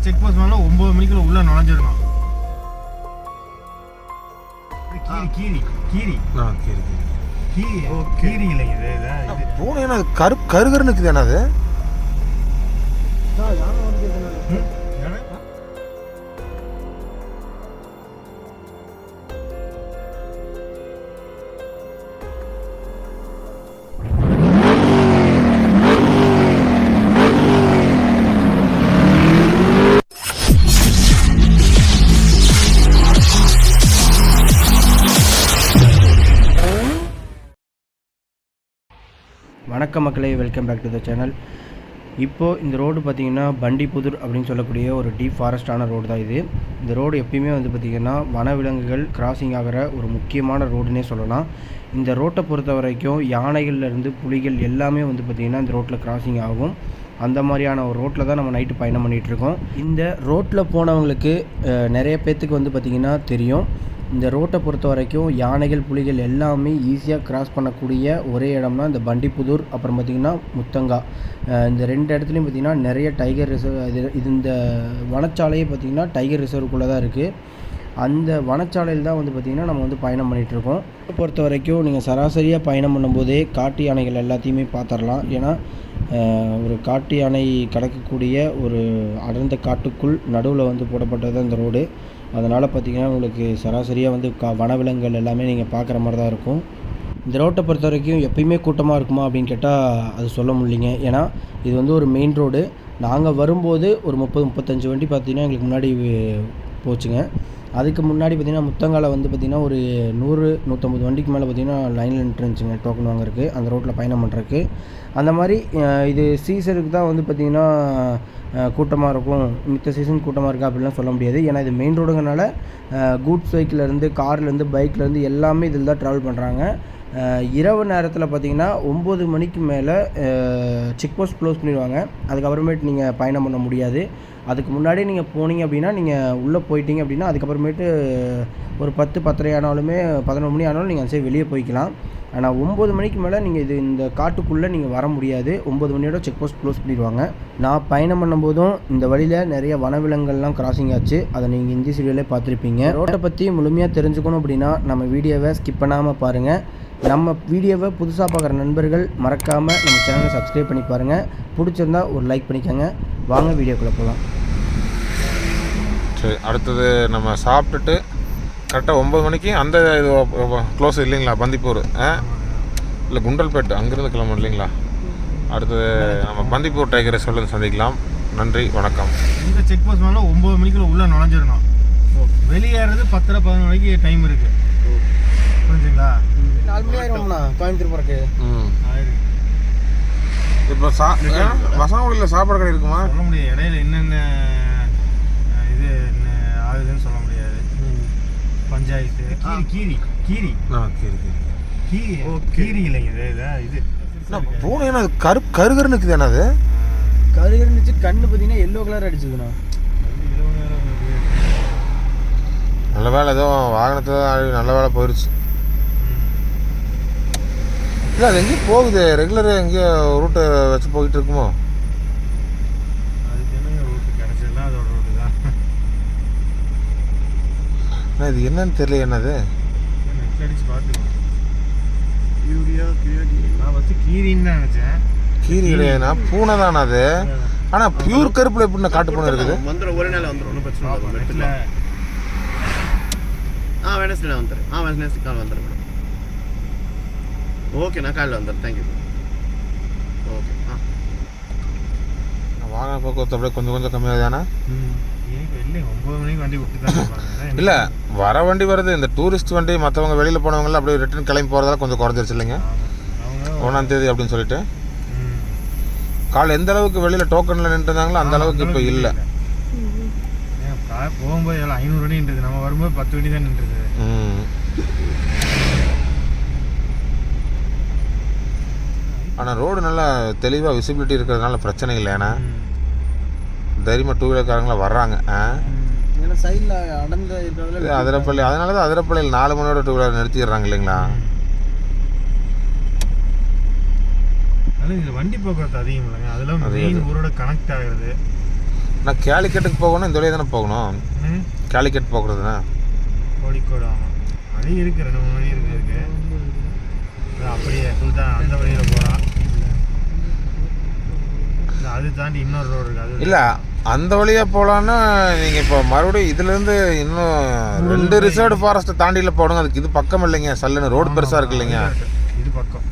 Check post மேலே 9 மணிக்குள்ள உள்ள நுழைஞ்சிடணும். கீரி கீரி கீரி கீரி கீரி இல்லைங்க இது பூனை கருகருன்னு இருக்குது. அது வணக்கம் மக்களே, welcome back to the channel. இப்போது இந்த ரோடு பார்த்திங்கன்னா பண்டிப்புதூர் அப்படின்னு சொல்லக்கூடிய ஒரு டீப் ஃபாரஸ்டான ரோடு தான் இது. இந்த ரோடு எப்பயுமே வந்து பார்த்திங்கன்னா வனவிலங்குகள் கிராசிங் ஆகிற ஒரு முக்கியமான ரோடுன்னே சொல்லலாம். இந்த ரோட்டை பொறுத்த வரைக்கும் யானைகள்லேருந்து புலிகள் எல்லாமே வந்து பார்த்திங்கன்னா இந்த ரோட்டில் கிராசிங் ஆகும். அந்த மாதிரியான ஒரு ரோட்டில் தான் நம்ம நைட்டு பயணம் பண்ணிகிட்ருக்கோம். இந்த ரோட்டில் போனவங்களுக்கு நிறைய பேர்த்துக்கு வந்து பார்த்திங்கன்னா தெரியும், இந்த ரோட்டை பொறுத்த வரைக்கும் யானைகள் புலிகள் எல்லாமே ஈஸியாக கிராஸ் பண்ணக்கூடிய ஒரே இடம்னா இந்த பண்டிப்புதூர், அப்புறம் பார்த்திங்கன்னா முத்தங்கா. இந்த 2 இடத்துலையும் பார்த்திங்கன்னா நிறைய டைகர் ரிசர்வ். இது இந்த வனச்சாலையே பார்த்திங்கன்னா டைகர் ரிசர்வுக்குள்ளே தான் இருக்குது. அந்த வனச்சாலையில் தான் வந்து பார்த்திங்கன்னா நம்ம வந்து பயணம் பண்ணிகிட்ருக்கோம். பொறுத்த வரைக்கும் நீங்கள் சராசரியாக பயணம் பண்ணும்போதே காட்டு யானைகள் எல்லாத்தையுமே பார்த்துடலாம். ஏன்னா ஒரு காட்டு யானை கடக்கக்கூடிய ஒரு அடர்ந்த காட்டுக்குள் நடுவில் வந்து போடப்பட்டது அந்த ரோடு. அதனால் பார்த்திங்கன்னா உங்களுக்கு சராசரியாக வந்து வனவிலங்குகள் எல்லாமே நீங்கள் பார்க்குற மாதிரி தான் இருக்கும். இந்த ரோட்டை பொறுத்த வரைக்கும் எப்பயுமே கூட்டமாக இருக்குமா அப்படின்னு கேட்டால் அது சொல்ல முடியலைங்க. ஏன்னா இது வந்து ஒரு மெயின் ரோடு. நாங்கள் வரும்போது ஒரு 30-35 வண்டி பார்த்திங்கன்னா எங்களுக்கு முன்னாடி போச்சுங்க. அதுக்கு முன்னாடி பார்த்திங்கன்னா முத்தங்கால வந்து பார்த்திங்கன்னா ஒரு 100-150 வண்டிக்கு மேலே பார்த்திங்கன்னா லைனில் நின்றுச்சுங்க டோக்கன் வாங்குறதுக்கு, அந்த ரோட்டில் பயணம் பண்ணுறதுக்கு. அந்த மாதிரி இது சீசனுக்கு தான் வந்து பார்த்திங்கன்னா கூட்டமாக இருக்கும், மித்த சீசன் கூட்டமாக இருக்கா அப்படின்லாம் சொல்ல முடியாது. ஏன்னா இது மெயின் ரோடுங்கிறனால கூட்ஸ் வெஹிக்கிள்லேருந்து கார்லேருந்து பைக்லேருந்து எல்லாமே இதில் தான் ட்ராவல் பண்ணுறாங்க. இரவு நேரத்தில் பார்த்திங்கன்னா 9 மணிக்கு மேலே செக் போஸ்ட் க்ளோஸ் பண்ணிடுவாங்க. அதுக்கப்புறமேட்டு நீங்கள் பயணம் பண்ண முடியாது. அதுக்கு முன்னாடி நீங்கள் போனீங்க அப்படின்னா, நீங்கள் உள்ளே போயிட்டீங்க அப்படின்னா அதுக்கப்புறமேட்டு ஒரு 10-10:30 ஆனாலுமே 11 மணி ஆனாலும் நீங்கள் அந்த சைடு வெளியே போய்க்கலாம். ஆனால் 9 மணிக்கு மேலே நீங்கள் இந்த காட்டுக்குள்ளே நீங்கள் வர முடியாது. 9 மணியோட செக் போஸ்ட் க்ளோஸ் பண்ணிடுவாங்க. நான் பயணம் பண்ணும்போதும் இந்த வழியில் நிறைய வனவிலங்குகள்லாம் கிராசிங் ஆச்சு. அதை நீங்கள் இந்த வீடியோவிலே பார்த்துருப்பீங்க. ரோட்டை பற்றி முழுமையாக தெரிஞ்சுக்கணும் அப்படின்னா நம்ம வீடியோவை ஸ்கிப் பண்ணாமல் பாருங்கள். நம்ம வீடியோவை புதுசாக பார்க்குற நண்பர்கள் மறக்காமல் நம்ம சேனலை சப்ஸ்கிரைப் பண்ணி பாருங்கள். பிடிச்சிருந்தா ஒரு லைக் பண்ணிக்கோங்க. வாங்க வீடியோக்குள்ளே போகலாம். சரி, அடுத்தது நம்ம சாப்பிட்டுட்டு கரெக்டாக 9 மணிக்கு அந்த இது க்ளோஸ் இல்லைங்களா, பந்திப்பூர் இல்லை குண்டல்பேட்டு அங்கேருந்து கிளம்பும் இல்லைங்களா. அடுத்தது நம்ம பந்திப்பூர் டைகர் ரிசர்வ்ல சந்திக்கலாம். நன்றி, வணக்கம். இந்த செக் போஸ்ட் மேலே 9 மணிக்குள்ள உள்ள நுழைஞ்சிடணும். வெளியேறது 10-11 மணிக்கு டைம் இருக்குது. புரிஞ்சுங்களா? 4 மணி ஆயிரும்ண்ணா கோயம்புத்தூர் போகிறக்கு. இப்போ பசங்களில் சாப்பாடு கடை இருக்குமா சொல்ல முடியாது. இடையில என்னென்ன இது ஆகுதுன்னு சொல்ல முடியாது. பஞ்சாயத்து கீரி கீரி கீரி கீரி இல்லைங்க இது பூனை. அது கருகருன்னு இருக்குது. என்ன அது கருகருந்துச்சு, கண்ணு பார்த்தீங்கன்னா எல்லோ கலர் அடிச்சதுண்ணா. நல்ல வேலை, ஏதோ வாகனத்தை நல்ல வேலை போயிடுச்சு. இல்லை அது எங்கேயும் போகுது, ரெகுலராக எங்கேயோ ரூட்டை வச்சு போயிட்டு இருக்குமோ. அதுக்கு என்ன ரூட்டு கிடச்சதுலாம் அதோட ரூட்டு தான். இது என்னன்னு தெரியல. என்னது நெட் அடிச்சு பார்த்துக்கோங்க. நான் ஃபஸ்ட்டு கீரின்னு தான் நினச்சேன். கீரி கிடையாதுண்ணா, பூனை தானே அது. ஆனால் பியூர் கருப்பில் எப்படின்னா காட்டு பூனை இருக்குது. வந்துடும், ஒரு நாள் வந்துடும், ஒன்றும் பிரச்சனை இல்லை. வெனஸ்டே வந்துடுறேன். வெனஸ்டே கால் வந்துடுறேன் மேடம். ஓகே, நான் காலையில் வந்துடுறேன். தேங்க்யூ. ஓகே. வாகன போக்குவரத்து அப்படியே கொஞ்சம் கம்மியாக தானே. 9 மணிக்கு வண்டி விட்டு தான் இல்லை, வர வண்டி வருது. இந்த டூரிஸ்ட் வண்டி மற்றவங்க வெளியில் போனவங்களாம் அப்படியே ரிட்டர்ன் கிளம்பி போகிறதால கொஞ்சம் குறைஞ்சிருச்சு இல்லைங்க. 1ஆம் தேதி அப்படின்னு சொல்லிட்டு காலை எந்த அளவுக்கு வெளியில் டோக்கனில் நின்றுருந்தாங்களோ அந்த அளவுக்கு இப்போ இல்லை. போகும்போது எல்லாம் 500 வண்டி நின்றுது, நம்ம வரும்போது 10 வண்டி தான் நின்றுது. ஆனால் ரோடு நல்லா தெளிவாக விசிபிலிட்டி இருக்கிறதுனால பிரச்சனை இல்லை. ஏன்னா தைரியமாக 2 வீலர்காரங்களாம் வர்றாங்க. ஏன்னா சைடில் அடர்ந்த இருக்கிறதுல அதிரப்பள்ளி, அதனால தான் அதிரப்பள்ளியில் 4 மணியோட 2 வீலர் நிறுத்திடுறாங்க இல்லைங்களா. இதில் வண்டி போக்குவரத்து அதிகம் இல்லைங்க. அதெல்லாம் மெயின் ஊரோட கனெக்ட் ஆகுறது. நான் கேலிக்கட்டுக்கு போகணும், இந்த வழியாக தானே போகணும். ம் கேலிக்கட் போகிறதுண்ணா. கோழிக்கோடு ஆமாம். வழி இருக்குது, 2 வழி இருக்குது. அப்படியே சுல்தான் அந்த வழியில் போகலாம். அது தாண்டி இன்னொரு ரோடு இருக்குது. அது இல்லை, அந்த வழியாக போகலான்னா நீங்கள் இப்போ மறுபடியும் இதுலேருந்து இன்னும் 2 ரிசர்வ்டு ஃபாரஸ்ட்டை தாண்டியில் போடுங்க. அதுக்கு இது பக்கம் இல்லைங்க, சல்லுன்னு ரோடு பெருசாக இருக்கு இல்லைங்க. இது பக்கம்,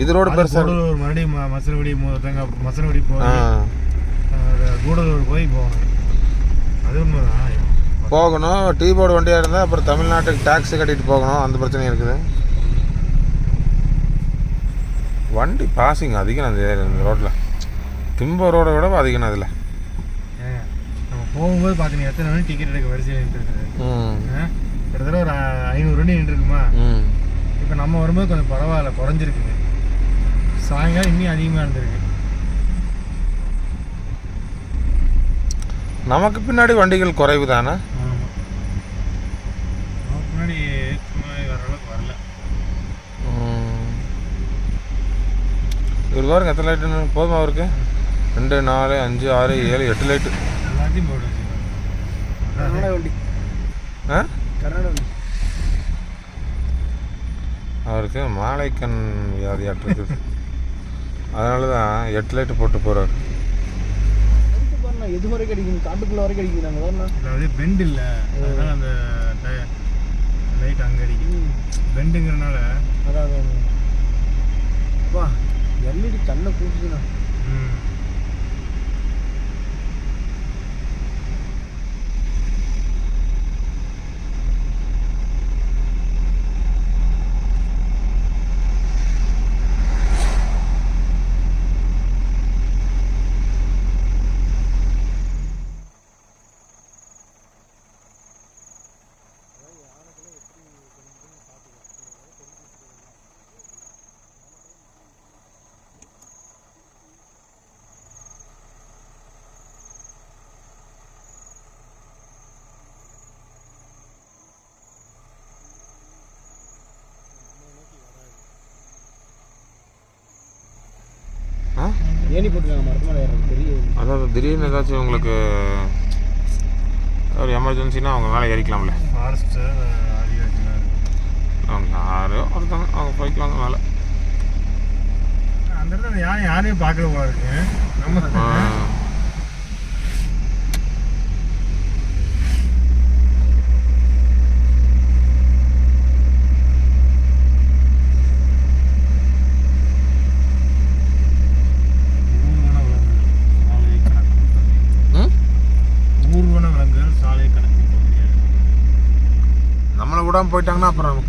இது ரோடு பெருசாக கூடலூர் மறுபடியும் மசனகுடி போய் கூடலூர் போய் போகணும். அது உண்மைதான். போகணும். டீ போர்டு வண்டியாக இருந்தால் அப்புறம் தமிழ்நாட்டுக்கு டேக்ஸி கட்டிட்டு போகணும். அந்த பிரச்சனை இருக்குது. வண்டி பாசிங் அதிகம் இந்த ரோட்டில். திம்ப ரோடை விட அதிகம் அதில். நம்ம போகும்போது பார்த்தீங்கன்னா எத்தனை மணி டிக்கெட் எடுக்க வரிசையில் நின்றுருக்குது. கிட்டத்தட்ட ஒரு 500 வண்டி நின்றுருக்குமா. இப்போ நம்ம வரும்போது கொஞ்சம் பரவாயில்ல, குறைஞ்சிருக்குங்க. சாயங்காலம் இன்னும் அதிகமாக இருந்திருக்கு. நமக்கு பின்னாடி வண்டிகள் குறைவு தானே. ஆமாம், நமக்கு முன்னாடி சும்மா வர அளவுக்கு வரல. இவர் பாருங்க எத்தனை லைட்டு போதுமா அவருக்கு? 2 4 5 6 7 8 லைட்டு எல்லாத்தையும் போட்டு வச்சுருக்காங்க. வண்டி ஆ கர்நாடக வண்டி. அவருக்கு மாலைக்கண் வியாதியாட்டு இருக்குது. அதனால தான் 8 லைட்டு போட்டு போகிறார். எது வரை கிடைக்கும்? காட்டுக்குள்ளே வரை கிடைக்கும். நாங்கள் வரணும். அதாவது பெண்ட் இல்லை, அதனால அந்த லைட் அங்கே அடிக்கும். பெண்டுங்கிறனால அதான் வா எல்இடி கண்ணை கூட்டுதுண்ணா. ஏணி போட்டுருக்காங்க மரத்து மேலே ஏறுறது பெரிய. அதாவது திடீர்னு ஏதாச்சும் உங்களுக்கு ஒரு எமர்ஜென்சினா அவங்க மேலே ஏறிக்கலாம்ல. ஃபாரஸ்ட்டு ஆதிவாசிலாம் இருக்குது. அவங்க யாரோ ஒருத்தவங்க அவங்க போய்க்கலாங்க மேலே. அந்த இடத்துல யாரையும் பார்க்கல போல இருக்கு. நம்ம ஊர்வன விலங்குகள் சாலை கணக்கு பகுதியாக நம்மளை விடாமல் போயிட்டாங்கன்னா அப்புறம்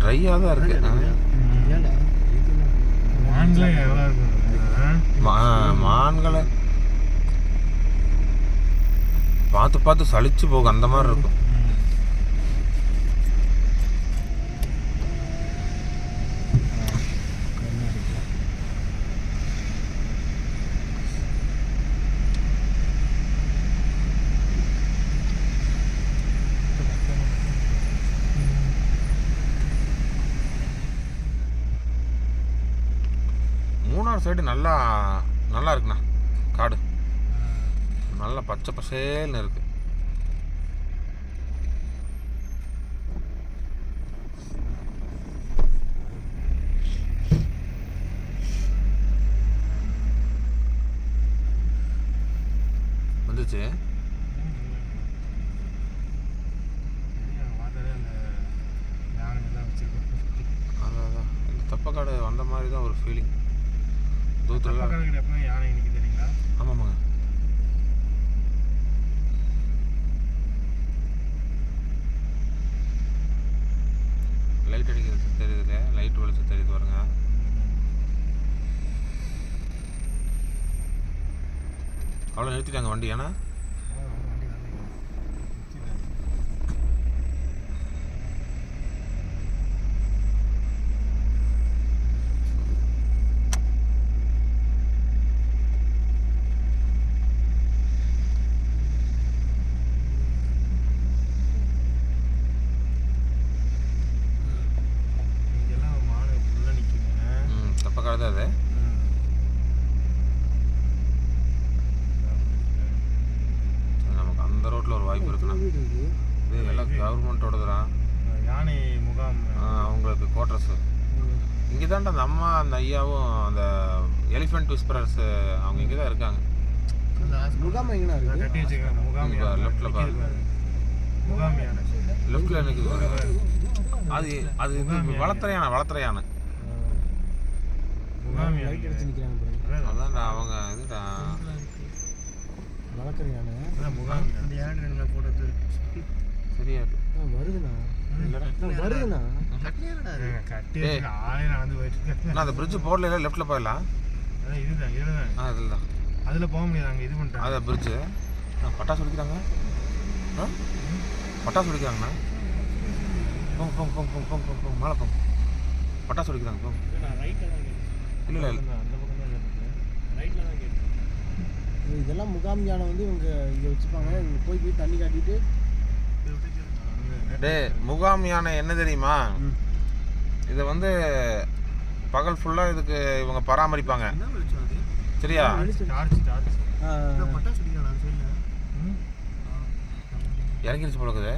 ட்ரையாக தான் இருக்கு. மான்களே எவ்வளோ இருக்கும். மான்களை பார்த்து பார்த்து சலிச்சு போகும், அந்த மாதிரி இருக்கும். மூணார் சைடு நல்லா நல்லா இருக்குண்ணா. காடு நல்லா பச்சை பசேல்னு இருக்கு. வந்துச்சு. அதான் இந்த தப்பக்காடு வந்த மாதிரி தான் ஒரு ஃபீலிங். தூரத்தில் யானை இன்னைக்கு தெரியுங்களா? ஆமாம்மாங்க. லைட் அடிக்கிறது தெரியுதுல, லைட் வெளிச்சம் தெரியுது பாருங்க. அவ்வளோ நிறுத்திட்டாங்க வண்டி. ஏன்னா வாய்ப்பு இருக்குண்ணா. இது எல்லாம் கவர்மெண்ட்டோடதுடா. யானை முகாம். அவங்களுக்கு குவார்டர்ஸ் இங்கே தான்டா. அந்த அம்மா அந்த ஐயாவும் அந்த எலிஃபென்ட் விஸ்பரர்ஸ் அவங்க இங்கே தான் இருக்காங்க. முகாம் எங்கண்ணா இருக்குது? கட்டி வச்சுருக்காங்க. முகாம் லெஃப்டில் பாரு. முகாம் யானை லெஃப்டில் எனக்கு அது அது இது வளர்த்துற யானை. முகாம் யானை அதான்டா அவங்க இதுடா வளர்க்குற யானை. முகாம் இந்த யானை போட்டது சரியா வருதுண்ணா வருதுண்ணா. கட்டி வச்சுருக்க ஆளே நடந்து போயிட்டு இருக்கேன். நான் அந்த பிரிட்ஜ் போடல. லெஃப்டில் போயிடலாம். அதான் இதுதான் இதில் தான் அதில் போக முடியாது. அங்கே இது பண்ணிட்டாங்க. அதான் பிரிட்ஜு. பட்டாசு வெடிக்கிறாங்க. பட்டாசு வெடிக்கிறாங்கண்ணா. போங்க போங்க போங்க போங்க போங்க போங்க போங்க மேலே போங்க. பட்டாசு வெடிக்கிறாங்க போங்க. இல்லை அந்த பக்கம் தான் இருக்குது. இதெல்லாம் முகாம் யானை வந்து இவங்க இங்கே வச்சுப்பாங்க. இவங்க போய் தண்ணி காட்டிட்டு டே முகாம் யானை என்ன தெரியுமா? இதை வந்து பகல் ஃபுல்லாக இதுக்கு இவங்க பராமரிப்பாங்க. சரியா? டார்ச் பட்டாசு அடிக்கலாம் சொல்லு. இறங்கிருச்சு போல இருக்குது.